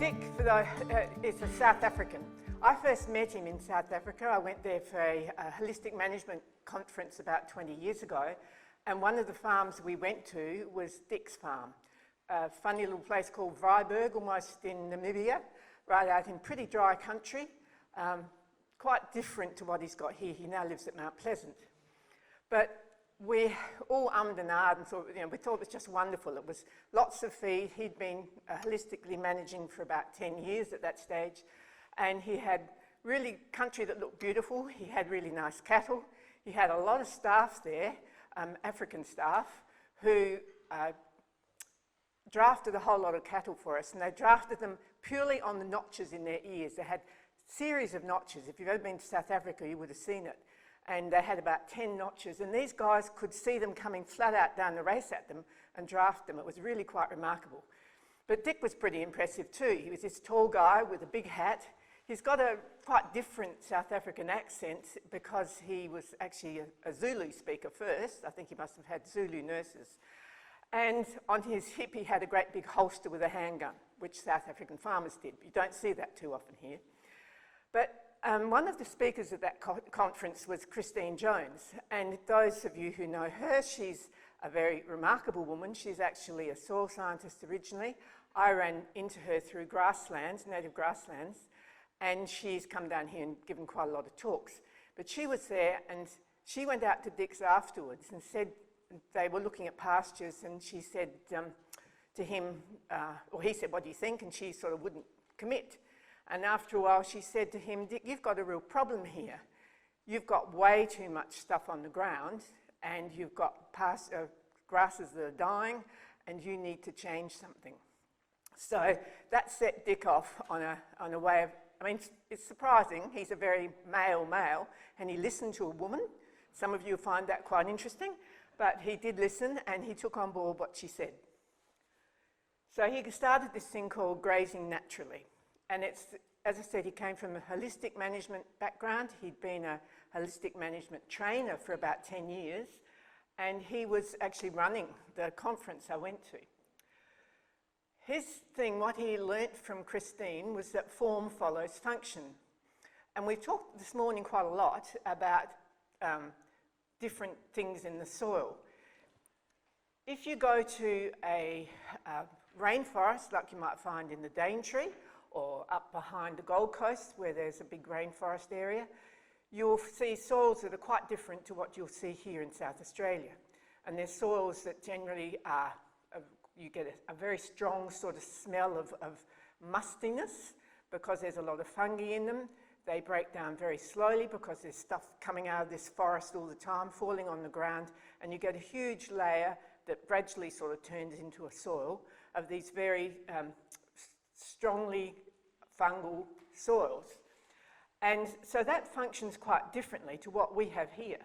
Dick is a South African. I first met him in South Africa. I went there for a holistic management conference about 20 years ago, and one of the farms we went to was Dick's farm, a funny little place called Vryburg, almost in Namibia, right out in pretty dry country, quite different to what he's got here. He now lives at Mount Pleasant. But we all ummed and ahed and thought, we thought it was just wonderful. It was lots of feed. He'd been holistically managing for about 10 years at that stage, and he had really country that looked beautiful. He had really nice cattle. He had a lot of staff there, African staff, who drafted a whole lot of cattle for us, and they drafted them purely on the notches in their ears. They had a series of notches. If you've ever been to South Africa, you would have seen it. And they had about 10 notches, and these guys could see them coming flat out down the race at them and draft them. It was really quite remarkable. But Dick was pretty impressive too. He was this tall guy with a big hat. He's got a quite different South African accent because he was actually a Zulu speaker first. I think he must have had Zulu nurses. And on his hip he had a great big holster with a handgun, which South African farmers did. You don't see that too often here. But one of the speakers at that conference was Christine Jones, and those of you who know her, she's a very remarkable woman. She's actually a soil scientist originally. I ran into her through grasslands, native grasslands, and she's come down here and given quite a lot of talks. But she was there, and she went out to Dick's afterwards and said, they were looking at pastures, and she said to him, or he said, "What do you think?" And she sort of wouldn't commit. And after a while she said to him, "Dick, you've got a real problem here. You've got way too much stuff on the ground, and you've got grasses that are dying, and you need to change something." So that set Dick off on a way of, it's surprising. He's a very male, and he listened to a woman. Some of you find that quite interesting, but he did listen, and he took on board what she said. So he started this thing called Grazing Naturally. And it's, as I said, he came from a holistic management background. He'd been a holistic management trainer for about 10 years, and he was actually running the conference I went to. His thing, what he learnt from Christine, was that form follows function. And we've talked this morning quite a lot about different things in the soil. If you go to a rainforest, like you might find in the Daintree, or up behind the Gold Coast where there's a big rainforest area, you'll see soils that are quite different to what you'll see here in South Australia. And there's soils that generally are, you get a very strong sort of smell of mustiness because there's a lot of fungi in them. They break down very slowly because there's stuff coming out of this forest all the time, falling on the ground, and you get a huge layer that gradually sort of turns into a soil of these very strongly fungal soils. And so that functions quite differently to what we have here.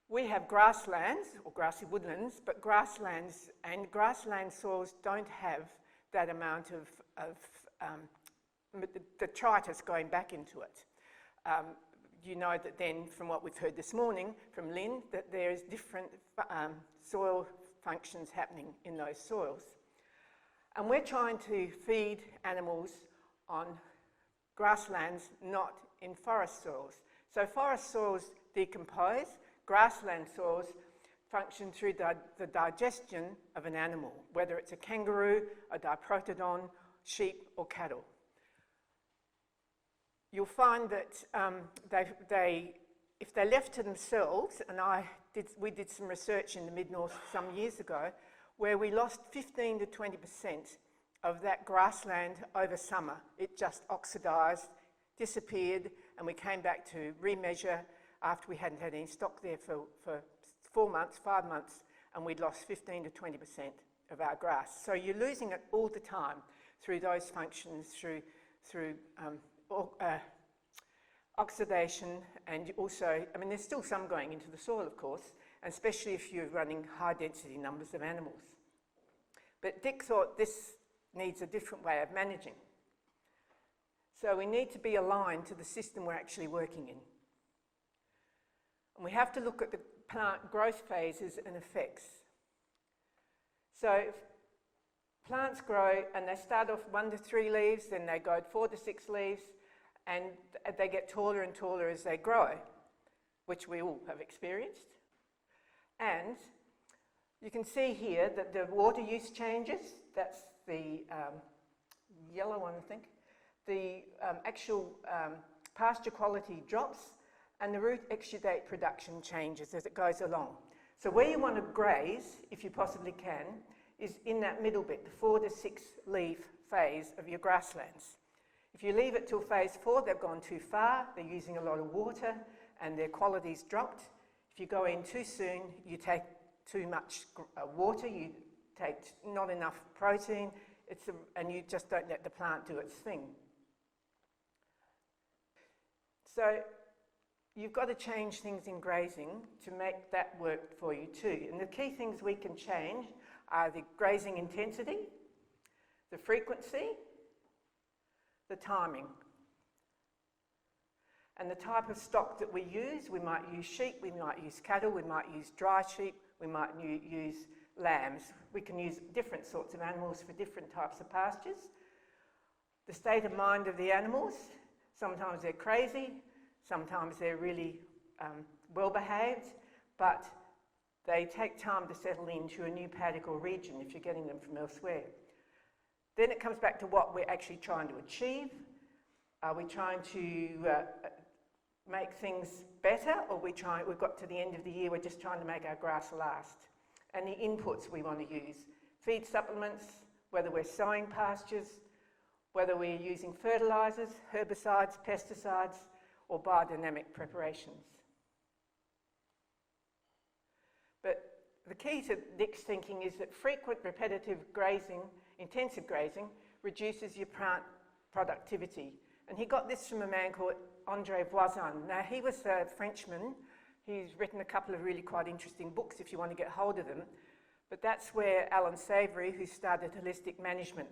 We have grasslands, or grassy woodlands, but grasslands and grassland soils don't have that amount of detritus going back into it. You know that then, from what we've heard this morning from Lynn, that there's different soil functions happening in those soils. And we're trying to feed animals on grasslands, not in forest soils. So forest soils decompose, grassland soils function through the digestion of an animal, whether it's a kangaroo, a diprotodon, sheep or cattle. You'll find that if they're left to themselves, and we did some research in the mid-north some years ago, where we lost 15 to 20% of that grassland over summer. It just oxidised, disappeared, and we came back to remeasure after we hadn't had any stock there for 4 months, 5 months, and we'd lost 15 to 20% of our grass. So you're losing it all the time through those functions, through oxidation, and also, there's still some going into the soil, of course, especially if you're running high density numbers of animals. But Dick thought this needs a different way of managing. So we need to be aligned to the system we're actually working in. And we have to look at the plant growth phases and effects. So plants grow and they start off 1 to 3 leaves, then they go 4 to 6 leaves, and they get taller and taller as they grow, which we all have experienced. And you can see here that the water use changes. That's the yellow one, I think. The actual pasture quality drops, and the root exudate production changes as it goes along. So where you want to graze, if you possibly can, is in that middle bit, the 4 to 6 leaf phase of your grasslands. If you leave it till phase 4, they've gone too far, they're using a lot of water, and their quality's dropped. If you go in too soon, you take too much water, you take not enough protein, and you just don't let the plant do its thing. So you've got to change things in grazing to make that work for you too. And the key things we can change are the grazing intensity, the frequency, the timing. And the type of stock that we use, we might use sheep, we might use cattle, we might use dry sheep, we might use lambs. We can use different sorts of animals for different types of pastures. The state of mind of the animals, sometimes they're crazy, sometimes they're really well behaved, but they take time to settle into a new paddock or region if you're getting them from elsewhere. Then it comes back to what we're actually trying to achieve. Are we trying to make things better, or we've got to the end of the year, we're just trying to make our grass last? And the inputs we want to use, feed supplements, whether we're sowing pastures, whether we're using fertilisers, herbicides, pesticides, or biodynamic preparations. But the key to Dick's thinking is that frequent repetitive grazing, intensive grazing, reduces your plant productivity. And he got this from a man called André Voisin. Now, he was a Frenchman. He's written a couple of really quite interesting books if you want to get hold of them. But that's where Alan Savory, who started holistic management,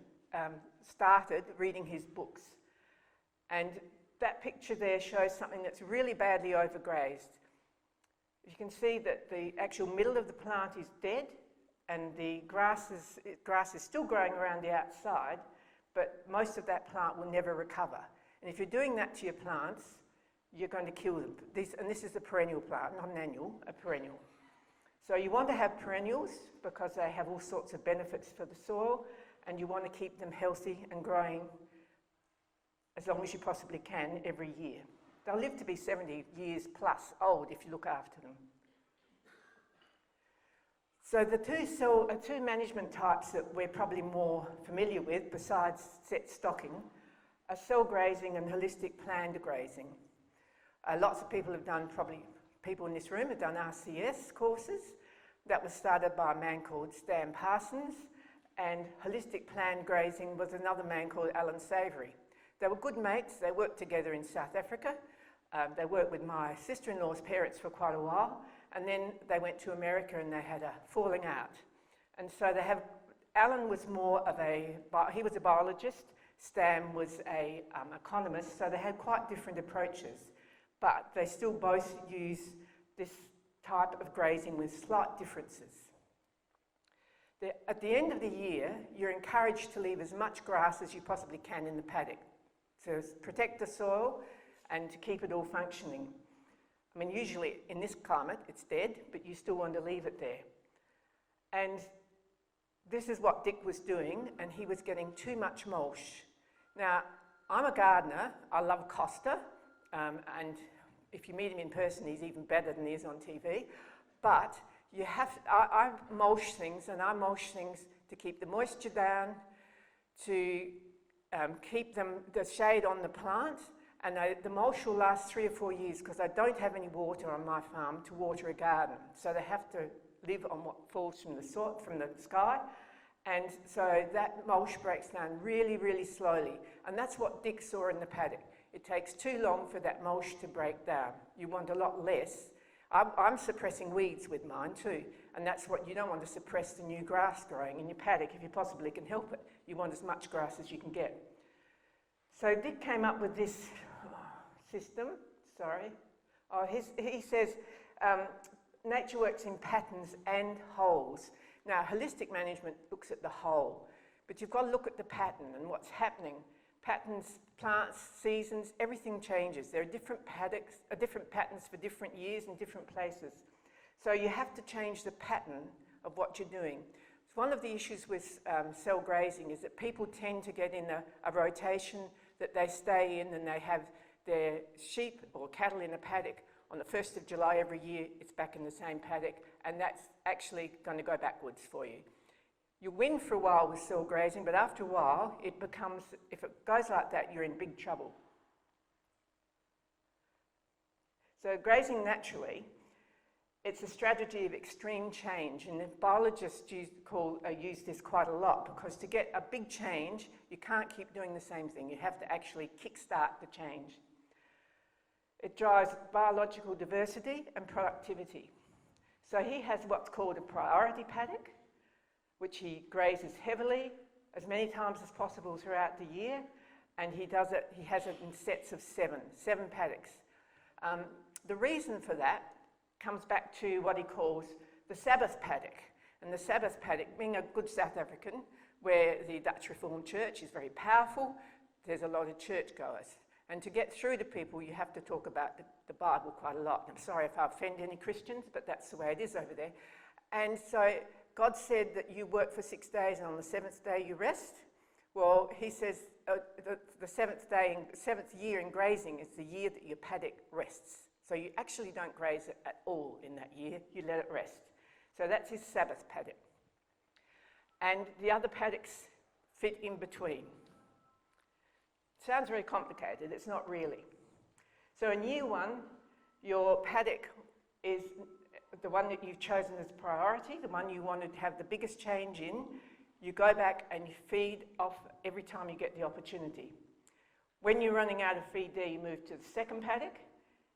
started reading his books. And that picture there shows something that's really badly overgrazed. You can see that the actual middle of the plant is dead, and the grass is still growing around the outside, but most of that plant will never recover. And if you're doing that to your plants, you're going to kill them. And this is a perennial plant, not an annual, a perennial. So you want to have perennials because they have all sorts of benefits for the soil, and you want to keep them healthy and growing as long as you possibly can every year. They'll live to be 70 years plus old if you look after them. So the two management types that we're probably more familiar with, besides set stocking, are cell grazing and holistic planned grazing. Lots of people have done, probably people in this room have done RCS courses. That was started by a man called Stan Parsons, and holistic planned grazing was another man called Alan Savory. They were good mates. They worked together in South Africa. They worked with my sister-in-law's parents for quite a while, and then they went to America and they had a falling out. And so Alan was more of he was a biologist, Stan was an economist, so they had quite different approaches, but they still both use this type of grazing with slight differences. At the end of the year, you're encouraged to leave as much grass as you possibly can in the paddock to protect the soil and to keep it all functioning. I mean, usually in this climate, it's dead, but you still want to leave it there. And this is what Dick was doing, and he was getting too much mulch. Now, I'm a gardener. I love Costa, and if you meet him in person, he's even better than he is on TV. But I mulch things, and I mulch things to keep the moisture down, to keep the shade on the plant, and the mulch will last 3 or 4 years because I don't have any water on my farm to water a garden. So they have to live on what falls from the sky. And so that mulch breaks down really, really slowly. And that's what Dick saw in the paddock. It takes too long for that mulch to break down. You want a lot less. I'm suppressing weeds with mine too. And that's what you don't want to suppress the new grass growing in your paddock if you possibly can help it. You want as much grass as you can get. So Dick came up with this system. He says, nature works in patterns and wholes. Now, holistic management looks at the whole, But you've got to look at the pattern and what's happening. Patterns, plants, seasons, everything changes. There are different paddocks, different patterns for different years and different places. So you have to change the pattern of what you're doing. So one of the issues with cell grazing is that people tend to get in a rotation that they stay in, and they have their sheep or cattle in a paddock. On the 1st of July every year, it's back in the same paddock, and that's actually going to go backwards for you. You win for a while with cell grazing, but after a while, it becomes, if it goes like that, you're in big trouble. So grazing naturally, it's a strategy of extreme change, and biologists use this quite a lot, because to get a big change, you can't keep doing the same thing. You have to actually kickstart the change. It drives biological diversity and productivity. So he has what's called a priority paddock, which he grazes heavily as many times as possible throughout the year, and he has it in sets of seven paddocks. The reason for that comes back to what he calls the Sabbath paddock. And the Sabbath paddock, being a good South African, where the Dutch Reformed Church is very powerful, there's a lot of churchgoers. And to get through to people, you have to talk about the Bible quite a lot. I'm sorry if I offend any Christians, but that's the way it is over there. And so God said that you work for 6 days and on the 7th day you rest. Well, he says the 7th year in grazing is the year that your paddock rests. So you actually don't graze it at all in that year, you let it rest. So that's his Sabbath paddock. And the other paddocks fit in between. Sounds very complicated, it's not really. So in year 1, your paddock is the one that you've chosen as priority, the one you want to have the biggest change in. You go back and you feed off every time you get the opportunity. When you're running out of feed there, you move to the second paddock.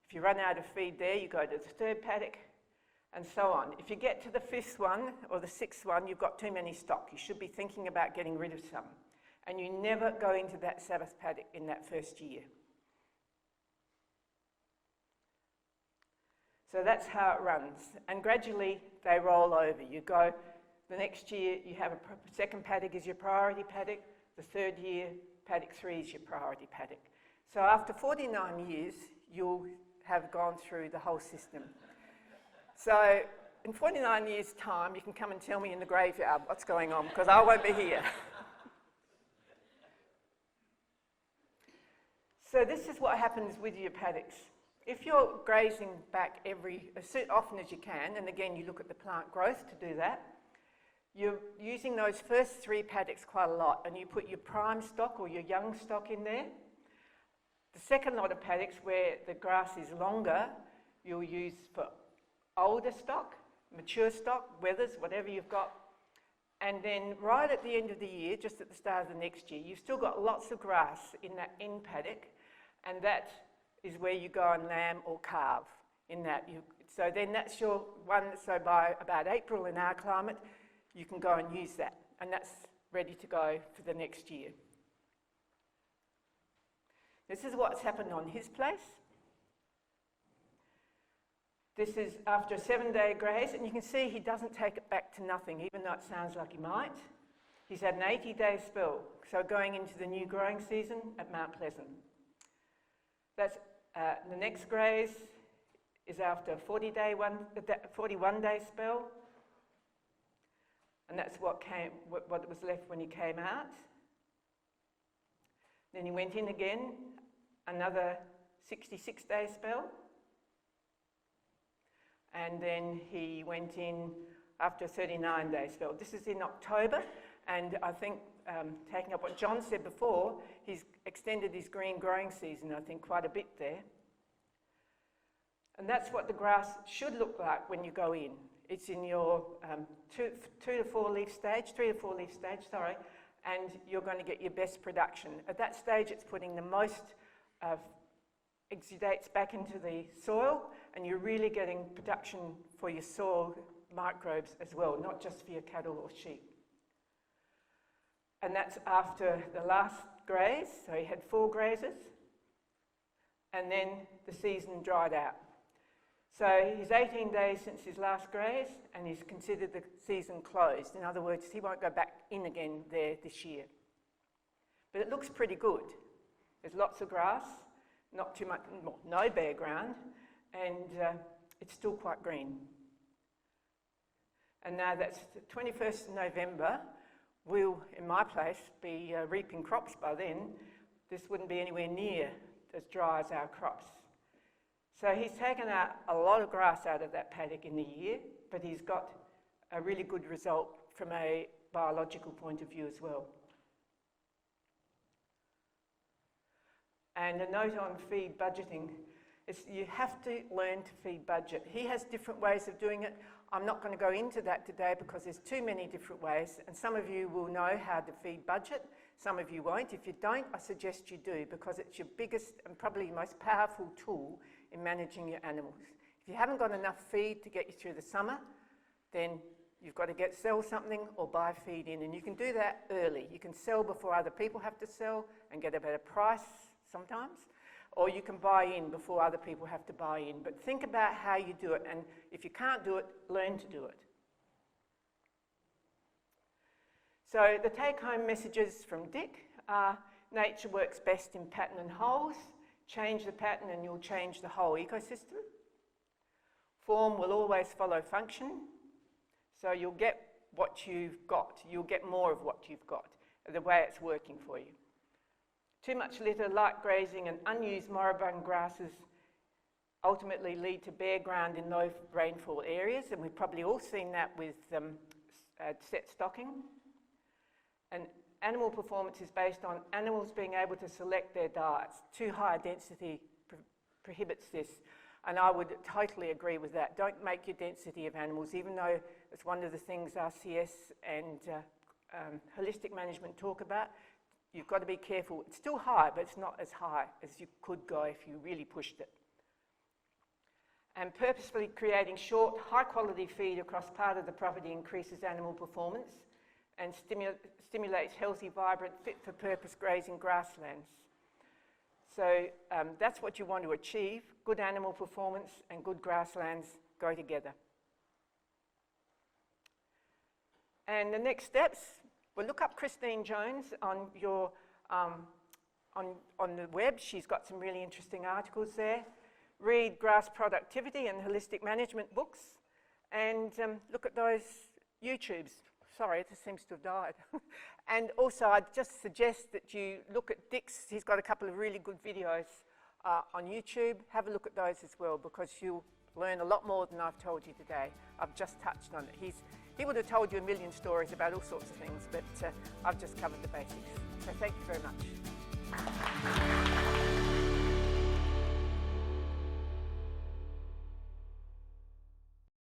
If you run out of feed there, you go to the third paddock, and so on. If you get to the 5th one or the 6th one, you've got too many stock. You should be thinking about getting rid of some. And you never go into that Sabbath paddock in that first year. So that's how it runs. And gradually they roll over. You go, the next year you have a second paddock is your priority paddock. The third year, paddock 3 is your priority paddock. So after 49 years, you'll have gone through the whole system. So in 49 years' time, you can come and tell me in the graveyard what's going on, because I won't be here. So this is what happens with your paddocks. If you're grazing back as often as you can, and again you look at the plant growth to do that, you're using those first 3 paddocks quite a lot, and you put your prime stock or your young stock in there. The second lot of paddocks where the grass is longer, you'll use for older stock, mature stock, wethers, whatever you've got. And then right at the end of the year, just at the start of the next year, you've still got lots of grass in that end paddock, and that is where you go and lamb or calve in that. So then that's your one, so by about April in our climate, you can go and use that, and that's ready to go for the next year. This is what's happened on his place. This is after a 7-day graze, and you can see he doesn't take it back to nothing, even though it sounds like he might. He's had an 80-day spell, so going into the new growing season at Mount Pleasant. That's the next graze is after a 41-day spell, and that's what was left when he came out. Then he went in again, another 66-day spell. And then he went in after a 39-day spell. This is in October, and I think, taking up what John said before, he's extended his green growing season, I think, quite a bit there. And that's what the grass should look like when you go in. It's in your 3 to 4 leaf stage, and you're going to get your best production. At that stage, it's putting the most exudates back into the soil, and you're really getting production for your soil microbes as well, not just for your cattle or sheep. And that's after the last graze, so he had 4 grazes, and then the season dried out. So he's 18 days since his last graze, and he's considered the season closed. In other words, he won't go back in again there this year. But it looks pretty good. There's lots of grass, not too much, well, no bare ground, and it's still quite green. And now that's the 21st of November, we'll, in my place, be reaping crops by then. This wouldn't be anywhere near as dry as our crops. So he's taken out a lot of grass out of that paddock in the year, but he's got a really good result from a biological point of view as well. And a note on feed budgeting is you have to learn to feed budget. He has different ways of doing it. I'm not going to go into that today because there's too many different ways, and some of you will know how to feed budget, some of you won't. If you don't, I suggest you do, because it's your biggest and probably most powerful tool in managing your animals. If you haven't got enough feed to get you through the summer, then you've got to sell something or buy feed in, and you can do that early. You can sell before other people have to sell and get a better price sometimes, or you can buy in before other people have to buy in. But think about how you do it, and if you can't do it, learn to do it. So the take-home messages from Dick are: nature works best in pattern and wholes. Change the pattern and you'll change the whole ecosystem. Form will always follow function, so you'll get what you've got. You'll get more of what you've got, the way it's working for you. Too much litter, light grazing and unused moribund grasses ultimately lead to bare ground in low rainfall areas, and we've probably all seen that with set stocking. And animal performance is based on animals being able to select their diets. Too high density prohibits this, and I would totally agree with that. Don't make your density of animals, even though it's one of the things RCS and holistic management talk about. You've got to be careful. It's still high, but it's not as high as you could go if you really pushed it. And purposefully creating short, high-quality feed across part of the property increases animal performance and stimulates healthy, vibrant, fit-for-purpose grazing grasslands. So that's what you want to achieve. Good animal performance and good grasslands go together. And the next steps, well, look up Christine Jones on your on the web. She's got some really interesting articles there. Read grass productivity and holistic management books, and look at those YouTubes. Sorry, it seems to have died. And also, I'd just suggest that you look at Dick's. He's got a couple of really good videos on YouTube. Have a look at those as well, because you'll learn a lot more than I've told you today. I've just touched on it. He would have told you a million stories about all sorts of things, but I've just covered the basics. So thank you very much.